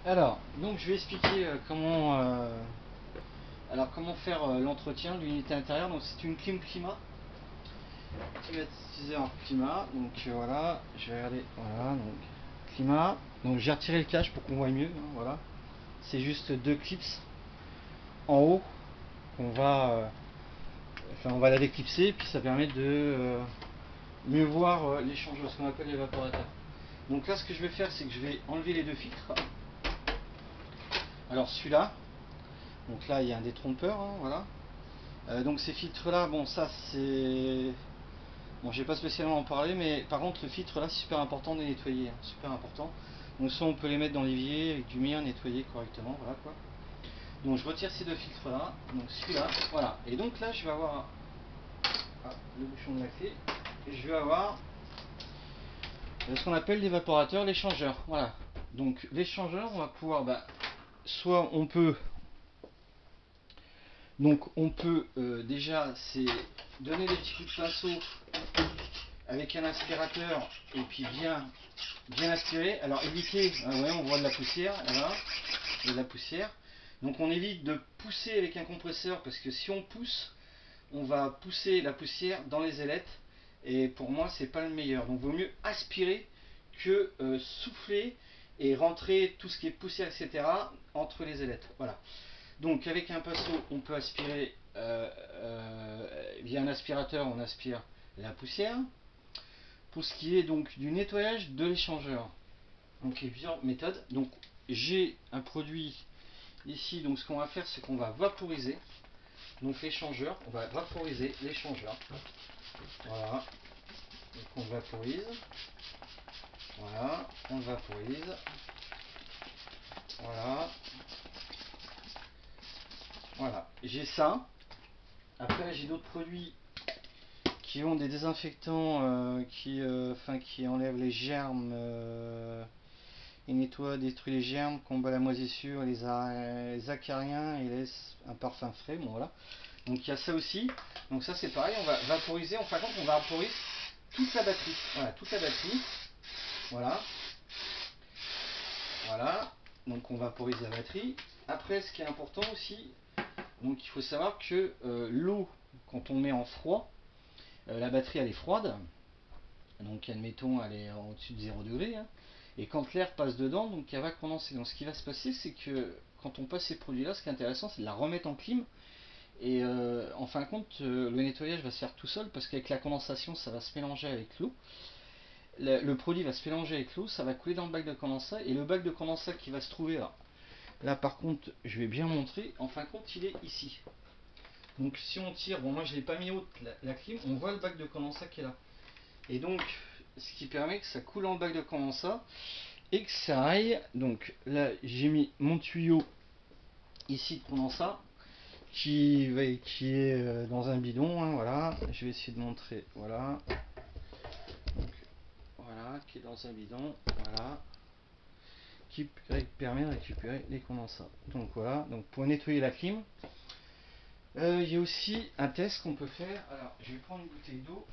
Alors, donc je vais expliquer comment faire l'entretien de l'unité intérieure. Donc c'est une clim climat, climatisée en climat. Donc voilà, je vais regarder. Voilà, donc climat. Donc j'ai retiré le cache pour qu'on voit mieux. Hein, voilà, c'est juste deux clips en haut qu'on va, on va la déclipser, puis ça permet de mieux voir l'échangeur, ce qu'on appelle l'évaporateur. Donc là, ce que je vais faire, c'est que je vais enlever les deux filtres. Alors celui-là, donc là il y a un détrompeur, hein, voilà. Donc ces filtres là, bon ça c'est... Bon, je vais pas spécialement en parler, mais par contre le filtre là c'est super important de les nettoyer, hein, super important. Donc soit on peut les mettre dans l'évier avec du mien, nettoyer correctement, voilà quoi. Donc je retire ces deux filtres là, donc celui-là, voilà. Et donc là je vais avoir le bouchon de la clé, et je vais avoir ce qu'on appelle l'évaporateur, l'échangeur, voilà. Donc l'échangeur, on va pouvoir, soit on peut... Donc on peut déjà c'est donner des petits coups de pinceau avec un aspirateur et puis bien aspirer. Alors évitez, ouais, on voit de la poussière, voilà, de la poussière. Donc on évite de pousser avec un compresseur parce que si on pousse, on va pousser la poussière dans les ailettes et pour moi c'est pas le meilleur. Donc il vaut mieux aspirer que souffler et rentrer tout ce qui est poussière, etc. entre les ailettes. Voilà. Donc avec un pinceau, on peut aspirer via un aspirateur, on aspire la poussière. Pour ce qui est donc du nettoyage de l'échangeur, donc il y a plusieurs méthodes. Donc j'ai un produit ici, donc ce qu'on va faire c'est qu'on va vaporiser donc l'échangeur, on va vaporiser l'échangeur. Voilà, donc on vaporise. Voilà, on vaporise. Voilà. Voilà, j'ai ça. Après j'ai d'autres produits qui ont des désinfectants qui enlèvent les germes, ils nettoient, détruisent les germes, combat la moisissure, les acariens et laissent un parfum frais. Bon voilà. Donc il y a ça aussi. Donc ça c'est pareil, on va vaporiser, en fin de compte on vaporise toute la batterie. Voilà, toute la batterie. Voilà. Voilà. Donc on vaporise la batterie. Après ce qui est important aussi, donc il faut savoir que l'eau, quand on met en froid, la batterie elle est froide, donc admettons elle est au-dessus de 0 degré, hein, et quand l'air passe dedans, donc elle va condenser. Donc ce qui va se passer, c'est que quand on passe ces produits là, ce qui est intéressant c'est de la remettre en clim, et en fin de compte le nettoyage va se faire tout seul, parce qu'avec la condensation ça va se mélanger avec l'eau, le produit va se mélanger avec l'eau, ça va couler dans le bac de condensat, et le bac de condensat qui va se trouver là par contre je vais bien montrer, en fin de compte il est ici. Donc si on tire, bon moi je l'ai pas mis haute la clim, on voit le bac de condensat qui est là. Et donc, ce qui permet que ça coule dans le bac de condensat et que ça aille. Donc là, j'ai mis mon tuyau ici de condensat qui est dans un bidon. Hein, voilà, je vais essayer de montrer. Voilà, donc, voilà, qui est dans un bidon. Voilà, qui permet de récupérer les condensats. Donc voilà, donc pour nettoyer la clim, il y a aussi un test qu'on peut faire. Alors, je vais prendre une bouteille d'eau.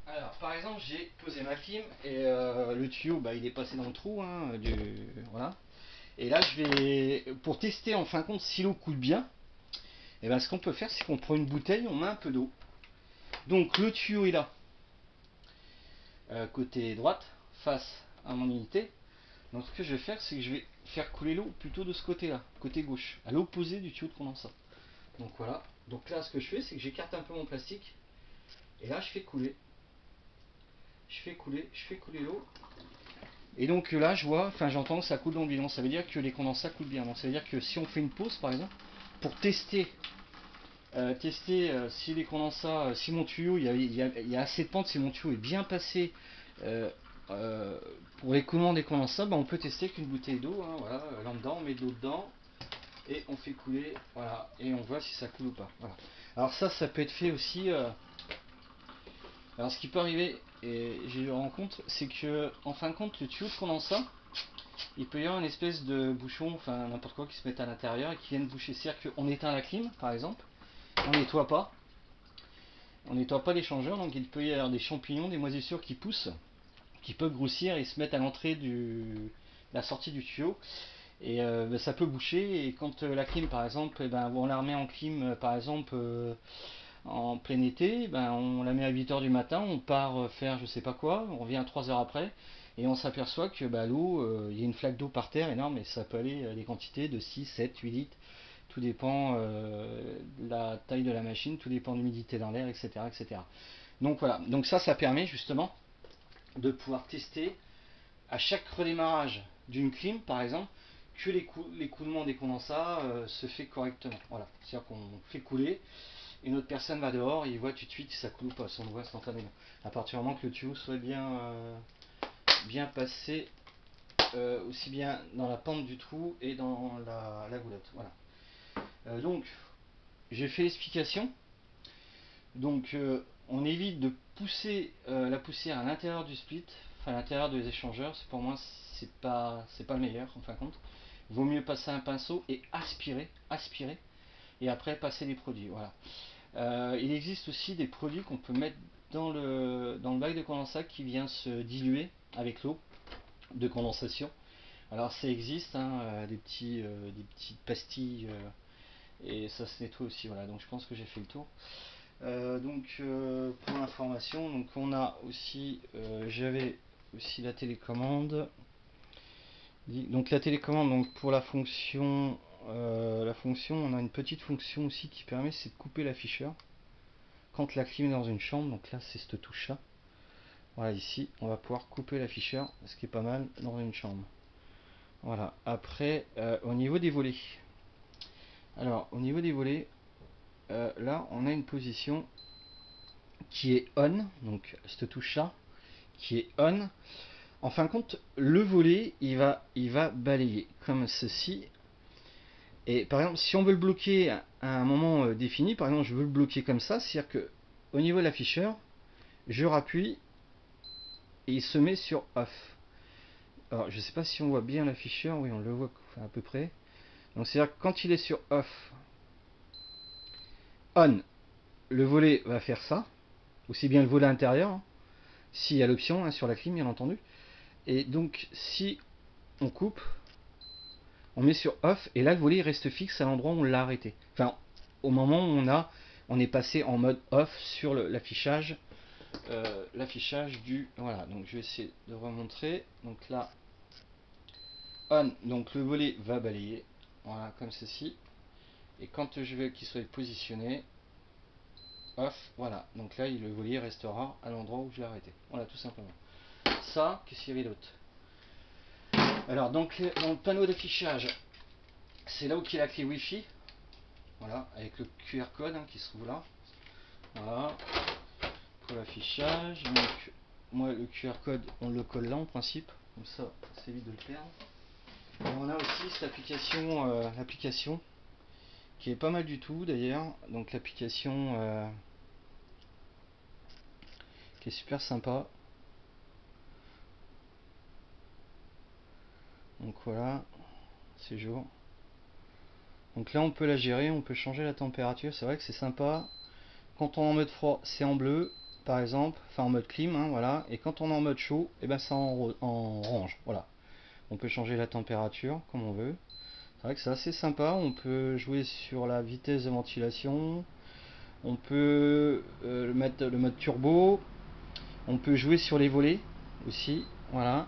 Alors, par exemple, j'ai posé ma clim et le tuyau, il est passé dans le trou, hein, voilà. Et là, je vais, pour tester en fin de compte si l'eau coule bien, et ce qu'on peut faire, c'est qu'on prend une bouteille, on met un peu d'eau. Donc le tuyau est là, côté droite, face à mon unité. Donc ce que je vais faire, c'est que je vais faire couler l'eau plutôt de ce côté-là, côté gauche, à l'opposé du tuyau de condensat. Donc voilà. Donc là, ce que je fais, c'est que j'écarte un peu mon plastique, et là, je fais couler. Je fais couler l'eau. Et donc là, je vois, j'entends que ça coule dans le bidon. Ça veut dire que les condensats coulent bien. Donc ça veut dire que si on fait une pause, par exemple, pour tester, si les condensats, si mon tuyau, il y a assez de pente, si mon tuyau est bien passé euh, pour l'écoulement des condensats, on peut tester avec une bouteille d'eau. Hein, voilà, là-dedans, on met de l'eau dedans et on fait couler. Voilà, et on voit si ça coule ou pas. Voilà. Alors ça peut être fait aussi. Alors ce qui peut arriver, et j'ai eu rencontre, c'est que en fin de compte, le tuyau de condensat, il peut y avoir une espèce de bouchon, n'importe quoi qui se mette à l'intérieur et qui vienne boucher. C'est-à-dire qu'on éteint la clim, par exemple, on nettoie pas. on nettoie pas l'échangeur, donc il peut y avoir des champignons, des moisissures qui poussent, qui peuvent grossir et se mettre à l'entrée la sortie du tuyau. Et ça peut boucher, et quand la clim par exemple, on la remet en clim par exemple en plein été, on la met à 8h du matin, on part faire je sais pas quoi, on revient 3 heures après, et on s'aperçoit que l'eau, il y a une flaque d'eau par terre énorme, et ça peut aller à des quantités de 6, 7, 8 litres, tout dépend de la taille de la machine, tout dépend de l'humidité dans l'air, etc., etc. Donc voilà, donc ça permet justement de pouvoir tester à chaque redémarrage d'une clim par exemple, que l'écoulement des condensats se fait correctement. Voilà, c'est-à-dire qu'on fait couler, une autre personne va dehors, il voit tout de suite si ça coule ou pas, on le voit instantanément. À partir du moment que le tuyau soit bien passé, aussi bien dans la pente du trou et dans la goulotte. Voilà. Donc, j'ai fait l'explication. Donc, on évite de pousser la poussière à l'intérieur du split, enfin à l'intérieur des échangeurs. Pour moi, c'est pas le meilleur en fin de compte. Il vaut mieux passer un pinceau et aspirer, et après passer les produits. Voilà. Il existe aussi des produits qu'on peut mettre dans le bac de condensat qui vient se diluer avec l'eau de condensation. Alors ça existe, hein, des petites pastilles, et ça se nettoie aussi. Voilà, donc je pense que j'ai fait le tour. Pour l'information, donc on a aussi, j'avais aussi la télécommande. Donc la télécommande, donc pour la fonction, on a une petite fonction aussi qui permet, c'est de couper l'afficheur quand la clim est dans une chambre. Donc là c'est cette touche là. Voilà, ici on va pouvoir couper l'afficheur, ce qui est pas mal dans une chambre. Voilà. Après, au niveau des volets. Alors au niveau des volets, là on a une position qui est on, donc cette touche là qui est on. En fin de compte, le volet il va balayer comme ceci. Et par exemple, si on veut le bloquer à un moment défini, par exemple je veux le bloquer comme ça, c'est-à-dire que au niveau de l'afficheur, je rappuie et il se met sur off. Alors je sais pas si on voit bien l'afficheur, oui on le voit enfin, à peu près. Donc c'est-à-dire que quand il est sur off, on, le volet va faire ça, aussi bien le volet intérieur, hein, s'il y a l'option hein, sur la clim bien entendu. Et donc si on coupe, on met sur off, et là le volet reste fixe à l'endroit où on l'a arrêté. Enfin, au moment où on est passé en mode off sur l'affichage du... Voilà, donc je vais essayer de remontrer. Donc là, on, donc le volet va balayer, voilà, comme ceci. Et quand je veux qu'il soit positionné, off, voilà. Donc là, le volet restera à l'endroit où je l'ai arrêté. Voilà, tout simplement. Ça, qu'est-ce qu'il y avait d'autre? Alors, donc, dans le panneau d'affichage, c'est là où il y a la clé Wi-Fi. Voilà, avec le QR code hein, qui se trouve là. Voilà, pour l'affichage. Donc, moi, le QR code, on le colle là en principe. Comme ça, c'est vite de le perdre. Et on a aussi cette application, qui est pas mal du tout d'ailleurs. Donc, l'application qui est super sympa. Donc voilà, c'est jour. Donc là on peut la gérer, on peut changer la température, c'est vrai que c'est sympa. Quand on est en mode froid, c'est en bleu, par exemple, enfin en mode clim, hein, voilà. Et quand on est en mode chaud, et ben c'est en orange, voilà. On peut changer la température comme on veut. C'est vrai que c'est assez sympa, on peut jouer sur la vitesse de ventilation, on peut mettre le mode turbo, on peut jouer sur les volets aussi, voilà.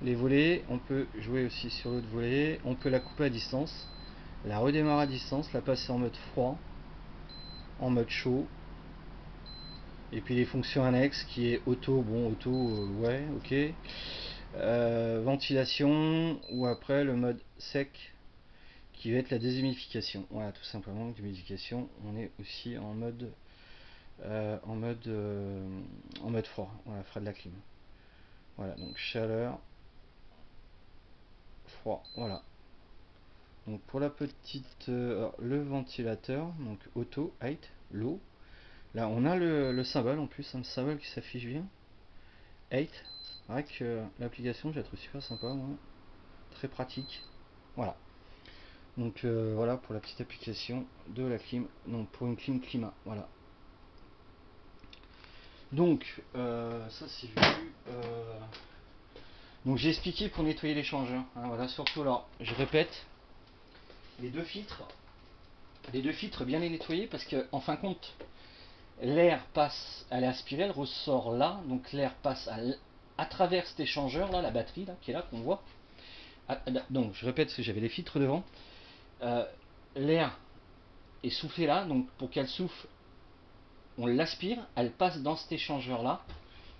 Les volets, on peut jouer aussi sur l'autre volet, on peut la couper à distance, la redémarrer à distance, la passer en mode froid, en mode chaud, et puis les fonctions annexes qui est auto, bon auto, ouais, ok, ventilation, ou après le mode sec qui va être la déshumidification. Voilà, tout simplement, déshumidification, on est aussi en mode froid, voilà, frais de la clim. Voilà, donc chaleur, froid, voilà. Donc pour la petite, le ventilateur, donc auto, height, low. Là on a le symbole en plus, un symbole qui s'affiche bien. 8. C'est vrai que l'application je la trouve super sympa, moi. Très pratique. Voilà. Donc voilà pour la petite application de la clim. Donc pour une clim climat. Voilà. Donc, ça c'est vu. Donc j'ai expliqué pour nettoyer l'échangeur. Hein, voilà, surtout alors, je répète, les deux filtres bien les nettoyer parce que en fin de compte, l'air passe, elle est aspirée, elle ressort là, donc l'air passe à travers cet échangeur là, la batterie là, qui est là qu'on voit. Donc je répète parce que j'avais les filtres devant. L'air est soufflé là, donc pour qu'elle souffle, on l'aspire, elle passe dans cet échangeur là.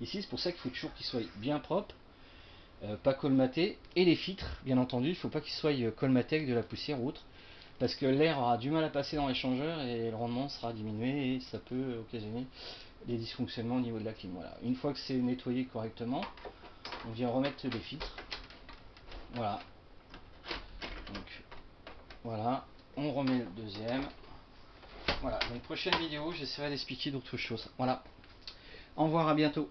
Ici, c'est pour ça qu'il faut toujours qu'il soit bien propre, pas colmaté. Et les filtres, bien entendu, il ne faut pas qu'ils soient colmatés avec de la poussière ou autre, parce que l'air aura du mal à passer dans l'échangeur et le rendement sera diminué et ça peut occasionner des dysfonctionnements au niveau de la clim. Voilà. Une fois que c'est nettoyé correctement, on vient remettre les filtres. Voilà. Donc voilà, on remet le deuxième. Voilà, donc prochaine vidéo, j'essaierai d'expliquer d'autres choses. Voilà. Au revoir, à bientôt.